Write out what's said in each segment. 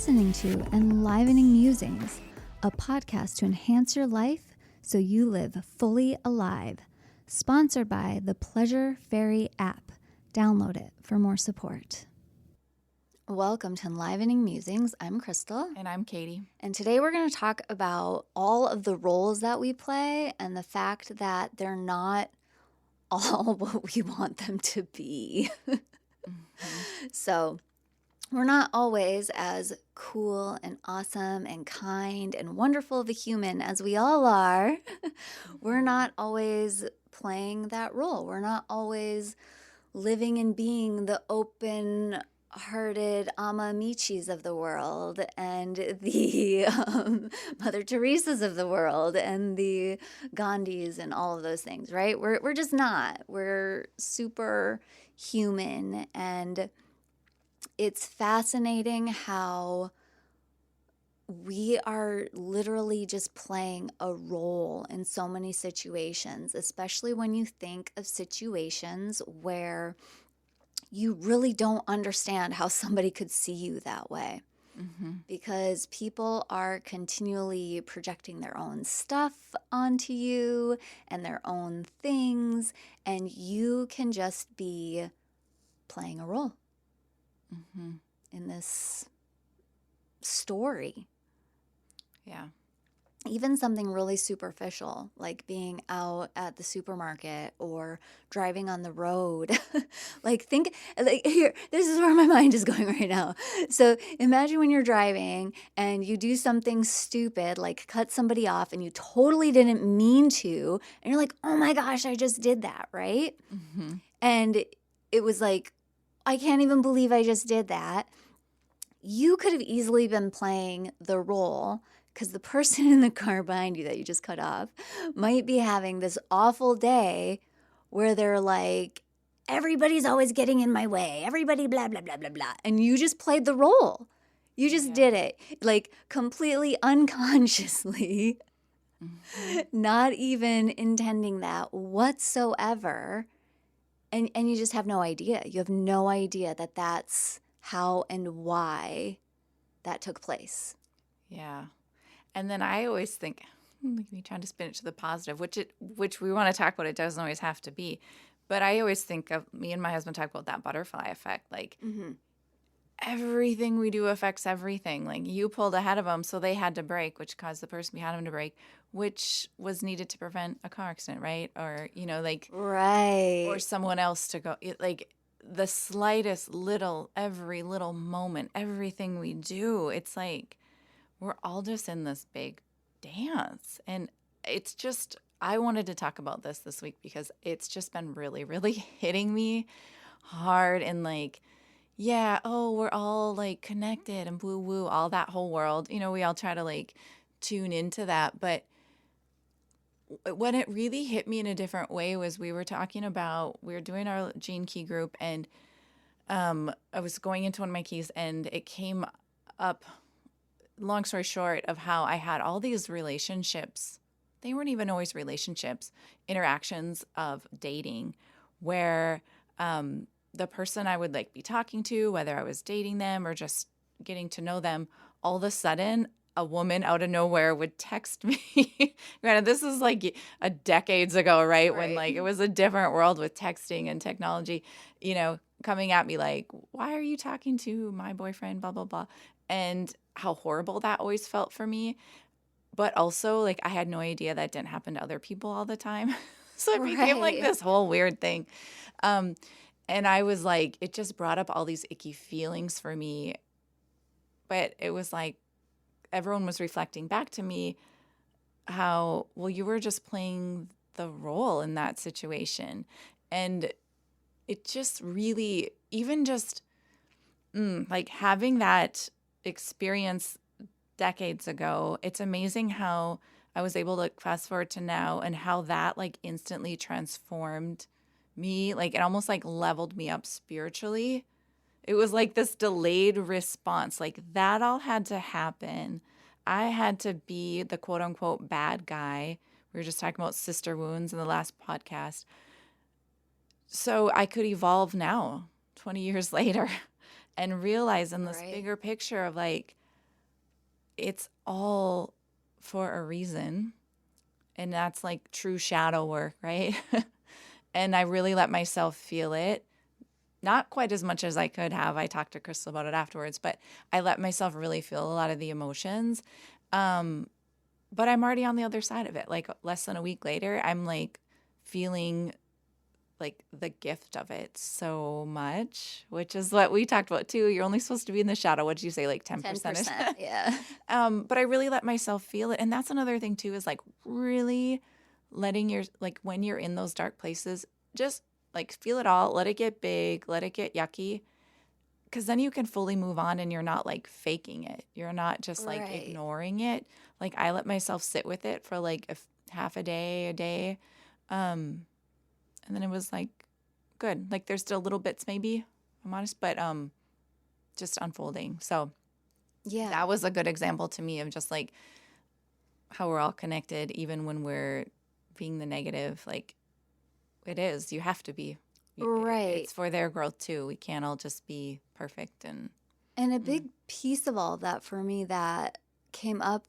listening to Enlivening Musings, a podcast to enhance your life so you live fully alive. Sponsored by the Pleasure Fairy app. Download it for more support. Welcome to Enlivening Musings. I'm Crystal. And I'm Katie. And today we're going to talk about all of the roles that we play and the fact that they're not all what we want them to be. So we're not always as cool and awesome and kind and wonderful of a human as we all are. We're not always playing that role. We're not always living and being the open-hearted Ama Amichis of the world and the Mother Teresas of the world and the Gandhis and all of those things, right? We're just not. We're super human, and it's fascinating how we are literally just playing a role in so many situations, especially when you think of situations where you really don't understand how somebody could see you that way. Because people are continually projecting their own stuff onto you and their own things, and you can just be playing a role in this story. Yeah. Even something really superficial, like being out at the supermarket or driving on the road. Here, this is where my mind is going right now. So imagine when you're driving and you do something stupid, like cut somebody off and you totally didn't mean to. And you're like, oh my gosh, I just did that, right? And it was like, I can't even believe I just did that. You could have easily been playing the role because the person in the car behind you that you just cut off might be having this awful day where they're like, everybody's always getting in my way. Everybody blah, blah, blah, blah, blah. And you just played the role. You just did it, like completely unconsciously, not even intending that whatsoever. And you just have no idea. You have no idea that that's how and why that took place. Yeah. And then I always think, me trying to spin it to the positive, which we want to talk about. It doesn't always have to be. But I always think of, me and my husband talk about that butterfly effect. Like everything we do affects everything. Like you pulled ahead of them, so they had to brake, which caused the person behind them to brake, which was needed to prevent a car accident, right? Or, Right. Or someone else to go, like the slightest little, every little moment, everything we do, it's like we're all just in this big dance. And it's just, I wanted to talk about this week because it's just been really, really hitting me hard and like, yeah, oh, we're all like connected and woo woo, all that whole world. We all try to like tune into that. But when it really hit me in a different way was we were doing our Gene Key group, and I was going into one of my keys and it came up, long story short, of how I had all these relationships. They weren't even always relationships, interactions of dating where the person I would like be talking to, whether I was dating them or just getting to know them, all of a sudden a woman out of nowhere would text me. Granted, this is like decades ago, right? When like it was a different world with texting and technology, coming at me like, why are you talking to my boyfriend, blah, blah, blah. And how horrible that always felt for me. But also like I had no idea that didn't happen to other people all the time. So it became like this whole weird thing. And I was like, it just brought up all these icky feelings for me. But it was like, everyone was reflecting back to me how, well, you were just playing the role in that situation. And it just really, even just like having that experience decades ago, it's amazing how I was able to fast forward to now and how that like instantly transformed me. Like it almost like leveled me up spiritually. It was like this delayed response. Like that all had to happen. I had to be the quote unquote bad guy. We were just talking about sister wounds in the last podcast. So I could evolve now, 20 years later, and realize in this bigger picture of like, it's all for a reason. And that's like true shadow work, right? And I really let myself feel it. Not quite as much as I could have. I talked to Crystal about it afterwards, but I let myself really feel a lot of the emotions. Um, but I'm already on the other side of it. Like less than a week later, I'm like feeling like the gift of it so much, which is what we talked about too. You're only supposed to be in the shadow. What did you say? Like 10%? 10%. Yeah. But I really let myself feel it. And that's another thing too, is like really letting your, like when you're in those dark places, just like feel it all, let it get big, let it get yucky. Cause then you can fully move on and you're not like faking it. You're not just like Right. ignoring it. Like I let myself sit with it for like half a day. Um, and then it was like good. Like there's still little bits maybe, I'm honest, but just unfolding. So Yeah. that was a good example to me of just like how we're all connected, even when we're being the negative. Like it is, you have to be. Right. It's for their growth too. We can't all just be perfect and And a mm, big piece of all of that for me that came up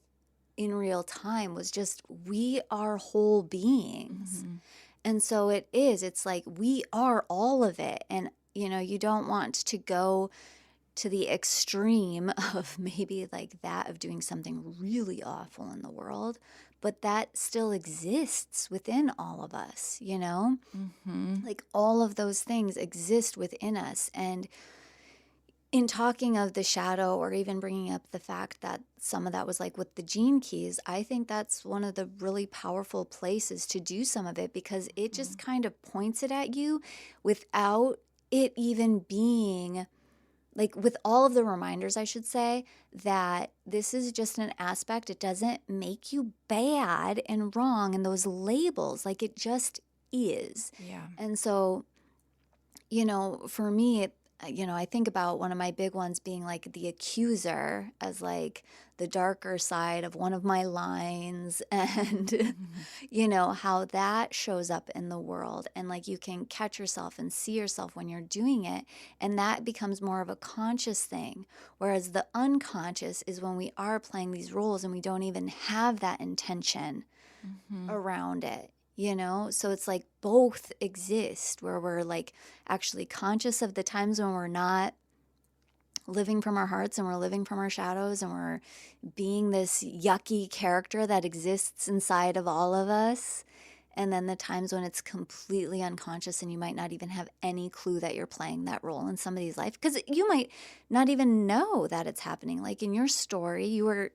in real time was just we are whole beings. mhm, And so it is, it's like we are all of it. And, you don't want to go to the extreme of maybe like that of doing something really awful in the world, but that still exists within all of us. mhm, Like all of those things exist within us. And in talking of the shadow or even bringing up the fact that some of that was like with the gene keys, I think that's one of the really powerful places to do some of it because it just mhm, kind of points it at you without it even being like with all of the reminders, I should say, that this is just an aspect. It doesn't make you bad and wrong and those labels, like it just is. yeah, And so for me, I think about one of my big ones being like the accuser as like the darker side of one of my lines and, mhm, how that shows up in the world. And like you can catch yourself and see yourself when you're doing it. And that becomes more of a conscious thing. Whereas the unconscious is when we are playing these roles and we don't even have that intention mhm, around it. So it's like both exist where we're like actually conscious of the times when we're not living from our hearts and we're living from our shadows and we're being this yucky character that exists inside of all of us. And then the times when it's completely unconscious and you might not even have any clue that you're playing that role in somebody's life because you might not even know that it's happening. Like in your story, you were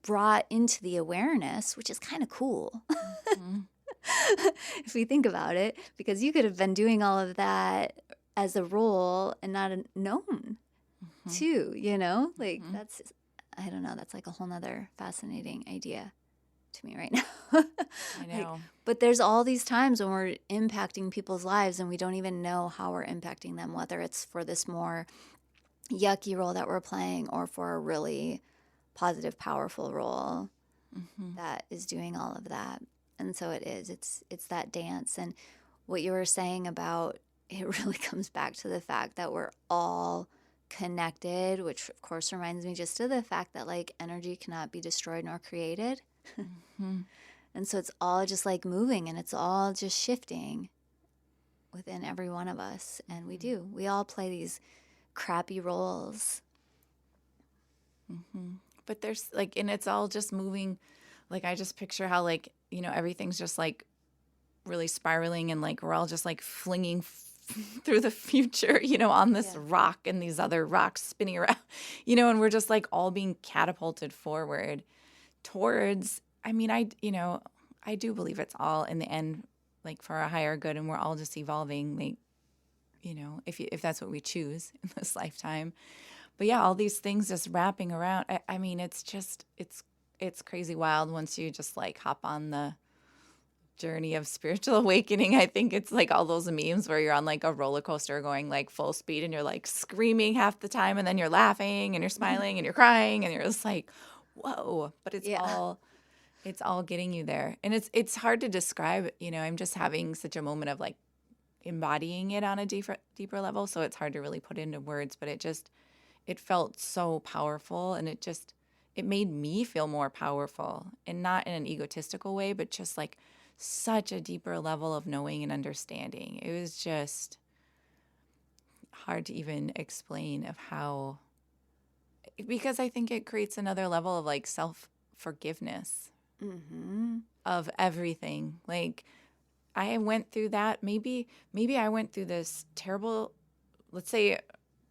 brought into the awareness, which is kind of cool. mhm, If we think about it, because you could have been doing all of that as a role and not known mhm, too. Like mhm. that's, I don't know, that's like a whole nother fascinating idea to me right now. I Like, know. but there's all these times when we're impacting people's lives and we don't even know how we're impacting them, whether it's for this more yucky role that we're playing or for a really positive, powerful role Mhm, that is doing all of that. And so it is. It's that dance. And what you were saying about it really comes back to the fact that we're all connected, which of course reminds me just of the fact that like energy cannot be destroyed nor created. mhm, And so it's all just like moving and it's all just shifting within every one of us. And we mhm, do. We all play these crappy roles. mhm. But there's like, and it's all just moving. Like I just picture how like everything's just like really spiraling and like we're all just like flinging through the future, on this Yeah. rock and these other rocks spinning around, and we're just like all being catapulted forward towards, I mean, I do believe it's all in the end, like for a higher good and we're all just evolving, like, if that's what we choose in this lifetime. But yeah, all these things just wrapping around. I mean, it's just, it's crazy wild once you just like hop on the journey of spiritual awakening. I think it's like all those memes where you're on like a roller coaster going like full speed and you're like screaming half the time and then you're laughing and you're smiling and you're crying and you're just like, whoa. But Yeah. it's all getting you there. And it's hard to describe, I'm just having such a moment of like embodying it on a deeper level. So it's hard to really put into words, but it felt so powerful and it made me feel more powerful, and not in an egotistical way, but just like such a deeper level of knowing and understanding. It was just hard to even explain of how, because I think it creates another level of like self forgiveness Mm-hmm. of everything. Like I went through that. Maybe I went through this terrible, let's say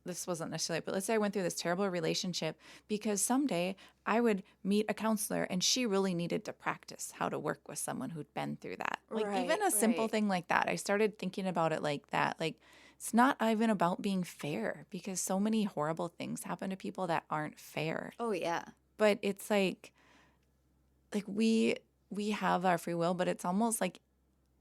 this wasn't necessarily, but let's say I went through this terrible relationship because someday I would meet a counselor and she really needed to practice how to work with someone who'd been through that. Like even Right, a simple right. thing like that, I started thinking about it like that. Like it's not even about being fair because so many horrible things happen to people that aren't fair. Oh, yeah. But it's like we have our free will, but it's almost like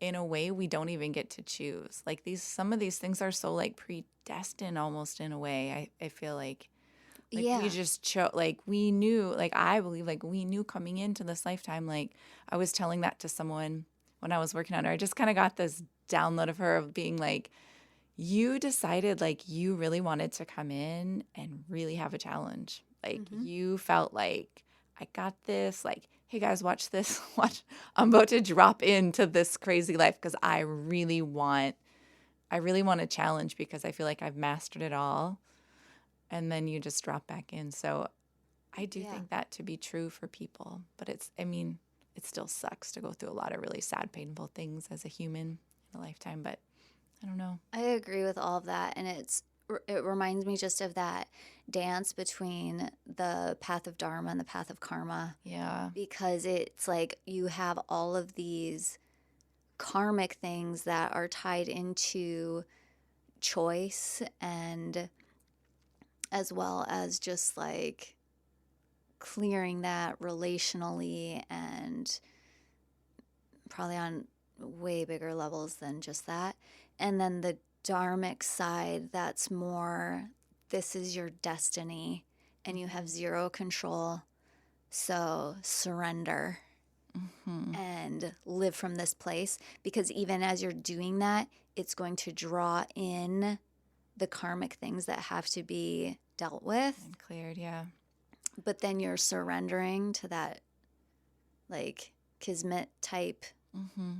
in a way we don't even get to choose. Like these some of these things are so like predestined almost in a way. I feel like we Yeah. just chose, like we knew, like I believe like we knew coming into this lifetime. Like I was telling that to someone when I was working on her. I just kind of got this download of her of being like, you decided like you really wanted to come in and really have a challenge. Like Mm-hmm. you felt like I got this. Like, hey guys, watch this. Watch. I'm about to drop into this crazy life because I really want a challenge because I feel like I've mastered it all. And then you just drop back in. So I do Yeah. think that to be true for people. But I mean, it still sucks to go through a lot of really sad, painful things as a human in a lifetime. But I don't know. I agree with all of that. And it reminds me just of that dance between the path of dharma and the path of karma, Yeah. because it's like you have all of these karmic things that are tied into choice, and as well as just like clearing that relationally, and probably on way bigger levels than just that. And then the dharmic side, that's more, this is your destiny and you have Mm-hmm. zero control. So surrender Mm-hmm. and live from this place, because even as you're doing that, it's going to draw in the karmic things that have to be dealt with. And cleared, yeah. But then you're surrendering to that like kismet type Mm-hmm.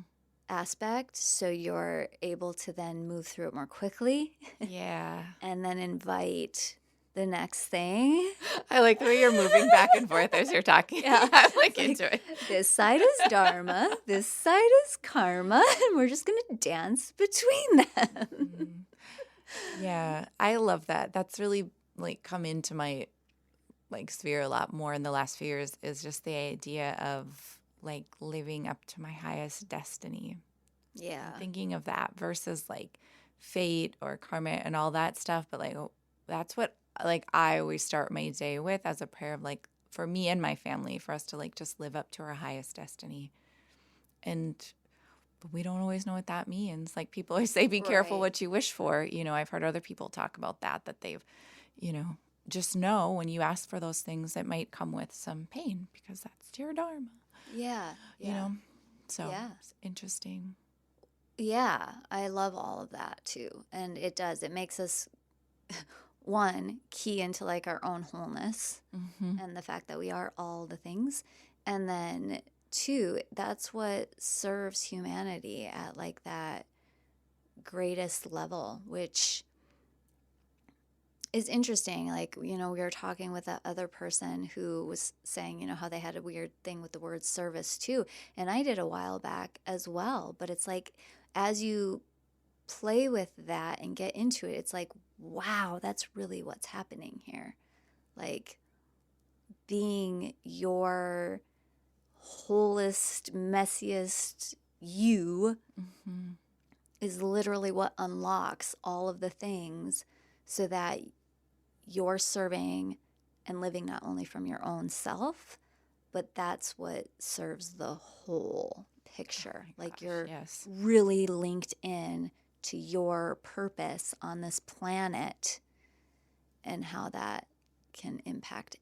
aspect, so you're able to then move through it more quickly Yeah. and then invite the next thing. I like the way you're moving back and forth as you're talking. Yeah, I'm like it's like into it. this side is dharma, this side is karma, and we're just gonna dance between them. Mhm. Yeah, I love that. That's really like come into my like sphere a lot more in the last few years is just the idea of like living up to my highest destiny and Yeah. thinking of that versus like fate or karma and all that stuff. But like that's what like I always start my day with as a prayer of like for me and my family for us to like just live up to our highest destiny. And but we don't always know what that means. Like people always say, be careful Right. what you wish for. You know, I've heard other people talk about that, that they've, you know, just know when you ask for those things, it might come with some pain because that's your dharma, Yeah. you Yeah. know? So Yeah. it's interesting. Yeah. I love all of that too. And it does. It makes us, one, key into like our own wholeness Mm-hmm. and the fact that we are all the things. And then two, that's what serves humanity at like that greatest level, which is interesting. Like, we were talking with that other person who was saying, how they had a weird thing with the word service too. And I did a while back as well. But it's like, as you play with that and get into it, it's like, wow, that's really what's happening here. Like, being your wholest, messiest you Mm-hmm. is literally what unlocks all of the things, so that you're serving and living not only from your own self, but that's what serves the whole Oh picture. my Like, gosh. you're Yes. really linked in to your purpose on this planet and how that can impact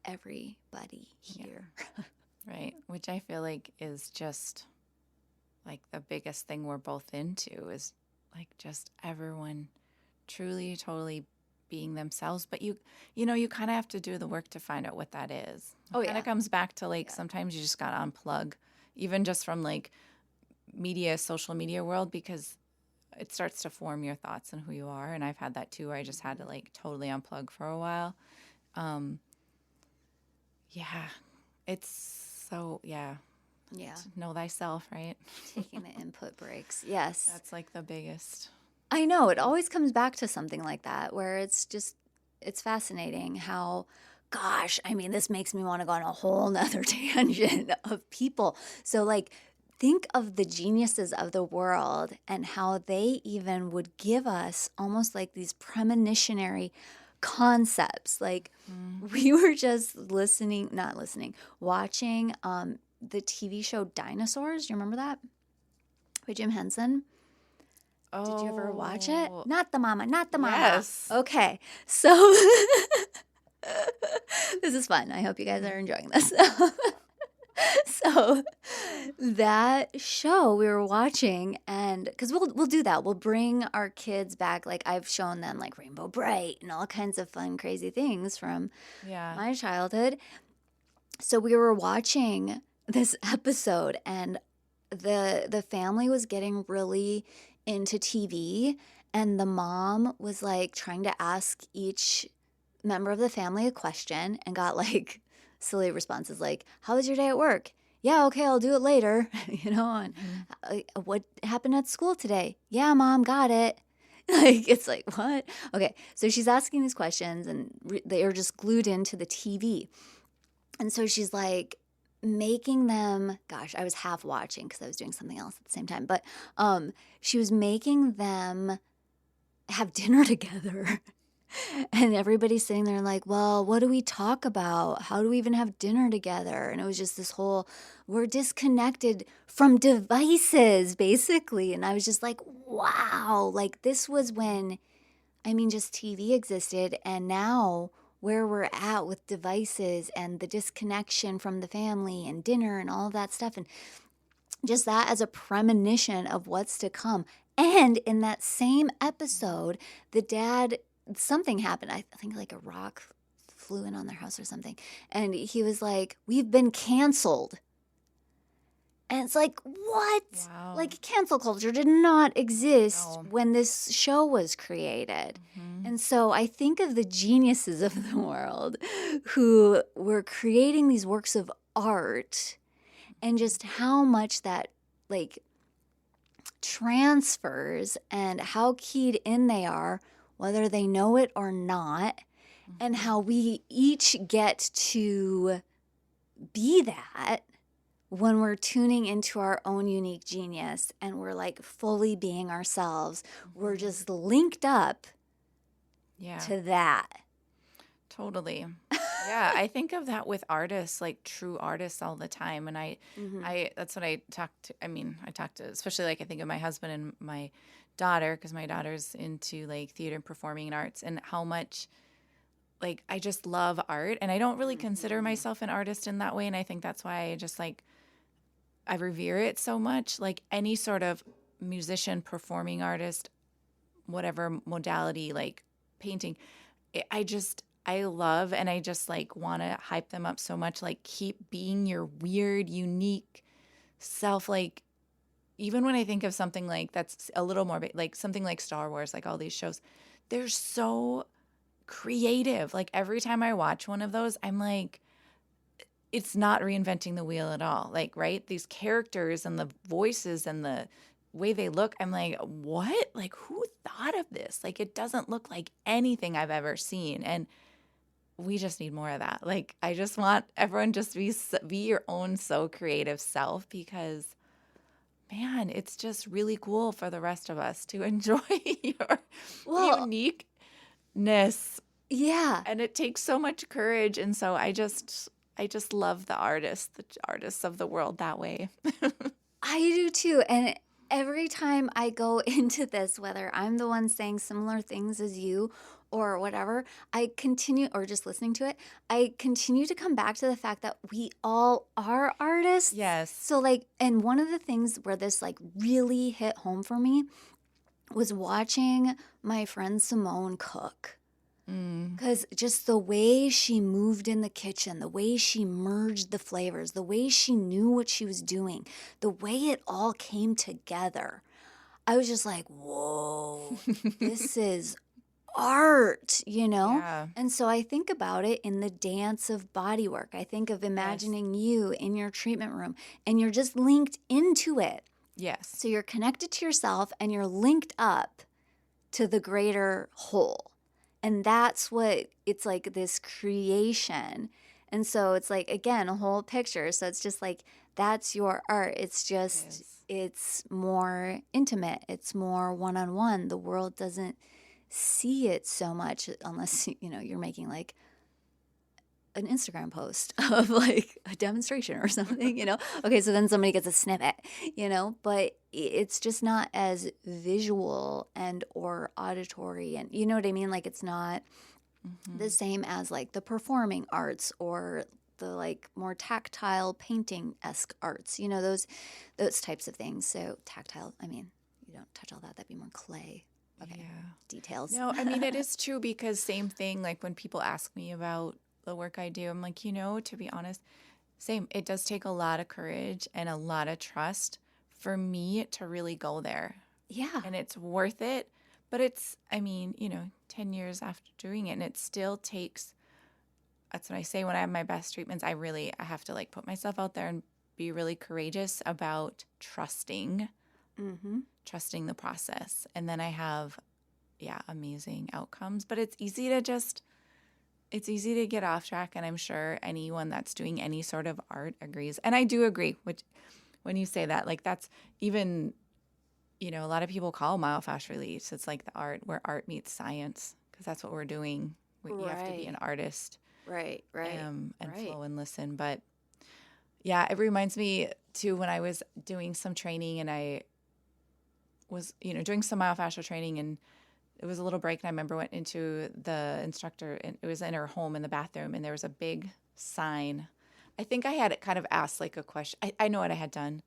everybody Yeah. here. Right. Which I feel like is just like the biggest thing we're both into is like just everyone truly, totally being themselves, but you kind of have to do the work to find out what that is. Oh, It kind yeah. of comes back to like Yeah. sometimes you just got to unplug, even just from like social media world, because it starts to form your thoughts and who you are. And I've had that too, where I just had to like totally unplug for a while. Um, yeah, it's so, yeah, Yeah. to know thyself, right? Taking the input breaks. Yes. That's like the biggest. I know. It always comes back to something like that where it's fascinating how, gosh, I mean, this makes me want to go on a whole nother tangent of people. So, like, think of the geniuses of the world and how they even would give us almost like these premonitionary concepts. Like, Mm. we were just watching the TV show Dinosaurs. Do you remember that? By Jim Henson. Did you ever watch it? Oh, Not the mama, not the mama. yes. Okay. So this is fun. I hope you guys are enjoying this. So that show we were watching, and because we'll do that, we'll bring our kids back. Like I've shown them like Rainbow Bright and all kinds of fun, crazy things from Yeah. my childhood. So we were watching this episode, and the family was getting really into TV, and the mom was like trying to ask each member of the family a question and got like silly responses like, "How was your day at work?" "Yeah, okay, I'll do it later." And Mhm. "What happened at school today?" "Yeah, mom, got it." Like it's like, "What?" Okay, so she's asking these questions, and they are just glued into the TV. And so she's like making them, gosh, I was half watching because I was doing something else at the same time, but she was making them have dinner together. And everybody's sitting there like, well, what do we talk about? How do we even have dinner together? And it was just this whole, we're disconnected from devices, basically. And I was just like, wow, like this was when, I mean, just TV existed. And now where we're at with devices and the disconnection from the family and dinner and all of that stuff. And just that as a premonition of what's to come. And in that same episode, the dad, something happened. I think like a rock flew in on their house or something. And he was like, we've been canceled. And it's like, what? Wow. Like, cancel culture did not exist No. when this show was created. Mhm. And so I think of the geniuses of the world who were creating these works of art and just how much that, like, transfers and how keyed in they are, whether they know it or not, and Mhm. how we each get to be that when we're tuning into our own unique genius and we're like fully being ourselves. We're Mhm. just linked up Yeah. to that. Totally. Yeah, I think of that with artists, like true artists all the time. And Mm-hmm. I that's what I talk to. I mean, I talk to, especially like I think of my husband and my daughter, because my daughter's into like theater and performing arts, and how much like I just love art. And I don't really consider Mm-hmm. myself an artist in that way. And I think that's why I just like, I revere it so much. Like any sort of musician, performing artist, whatever modality, like painting, I love, and I just like want to hype them up so much. Like keep being your weird, unique self. Like even when I think of something like that's a little more like something like Star Wars, like all these shows, they're so creative. Like every time I watch one of those, I'm like, it's not reinventing the wheel at all. Like, right? These characters and the voices and the way they look, I'm like, what? Like, who thought of this? Like, it doesn't look like anything I've ever seen. And we just need more of that. Like, I just want everyone just be your own so creative self, because man, it's just really cool for the rest of us to enjoy your Well, uniqueness, yeah, and it takes so much courage. And so I just love the artists of the world that way. I do too. And every time I go into this, whether I'm the one saying similar things as you or whatever, I continue, or just listening to it, I continue to come back to the fact that we all are artists. Yes. So, like, and one of the things where this, like, really hit home for me was watching my friend Simone cook. Mm. Because just the way she moved in the kitchen, the way she merged the flavors, the way she knew what she was doing, the way it all came together, I was just like, whoa, this is art, you know? Yeah. And so I think about it in the dance of body work. I think of Yes. imagining you in your treatment room and you're just linked into it. Yes. So you're connected to yourself and you're linked up to the greater whole. And that's what it's like, this creation. And so it's like, again, a whole picture. So it's just like, that's your art. It's It just, is. it's more intimate. It's more one on one. The world doesn't see it so much unless, you know, you're making like an Instagram post of like a demonstration or something, you know? Okay, so then somebody gets a snippet, you know, but it's just not as visual and or auditory, and you know what I mean? Like it's not the Mm-hmm. same as like the performing arts or the like more tactile painting-esque arts, you know, those types of things. So tactile, I mean, you don't touch all that, that'd be more clay. Okay. Yeah. Details. No, I mean, it is true because same thing, like when people ask me about the work I do, I'm like, to be honest, same. It does take a lot of courage and a lot of trust for me to really go there. Yeah. And it's worth it. But it's, I mean, 10 years after doing it, and it still takes, that's what I say when I have my best treatments. I have to like put myself out there and be really courageous about Mm-hmm. trusting the process. And then I have, yeah, amazing outcomes. But it's easy to get off track. And I'm sure anyone that's doing any sort of art agrees. And I do agree, which when you say that, like that's even, a lot of people call myofascial release. It's like the art where art meets science because that's what we're doing. You have to be an Right. artist Right. and Right. flow and listen. But yeah, it reminds me too when I was doing some training and I was, doing some myofascial training and it was a little break. And I remember went into the instructor and it was in her home in the bathroom and there was a big sign. I think I had kind of asked like a question. I know what I had done.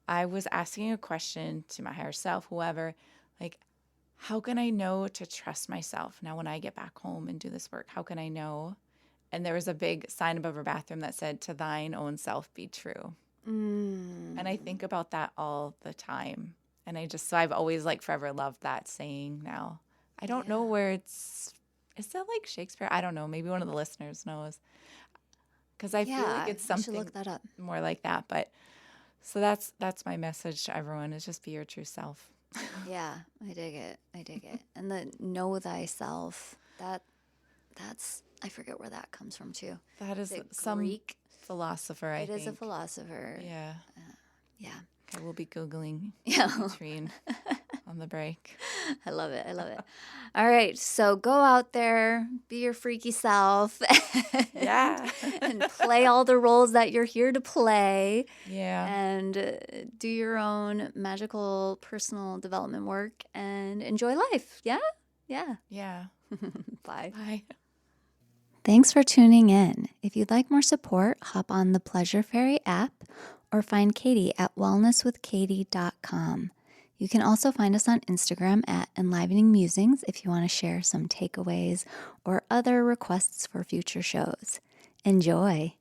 I was asking a question to my higher self, whoever, like, how can I know to trust myself now when I get back home and do this work? How can I know? And there was a big sign above her bathroom that said, to thine own self be true. And I Mm. think about that all the time. And so I've always like forever loved that saying now. I don't know Yeah. where is that like Shakespeare? I don't know. Maybe one of the listeners knows. Because I feel like Yeah. it's You should something look that up. more like that. But so that's my message to everyone is just be your true self. Yeah. I dig it. I dig it. And the know thyself, that's I forget where that comes from too. That Is is it some Greek? philosopher, I It is a think. philosopher. Yeah. Yeah. Okay, we'll be Googling Yeah. in between on the break. I love it. I love it. All right. So go out there, be your freaky self, and, Yeah. and play all the roles that you're here to play, Yeah. and do your own magical personal development work and enjoy life. Yeah? Yeah. Yeah. Bye. Bye. Thanks for tuning in. If you'd like more support, hop on the Pleasure Fairy app or find Katie at wellnesswithkatie.com. You can also find us on Instagram at Enlivening Musings if you want to share some takeaways or other requests for future shows. Enjoy.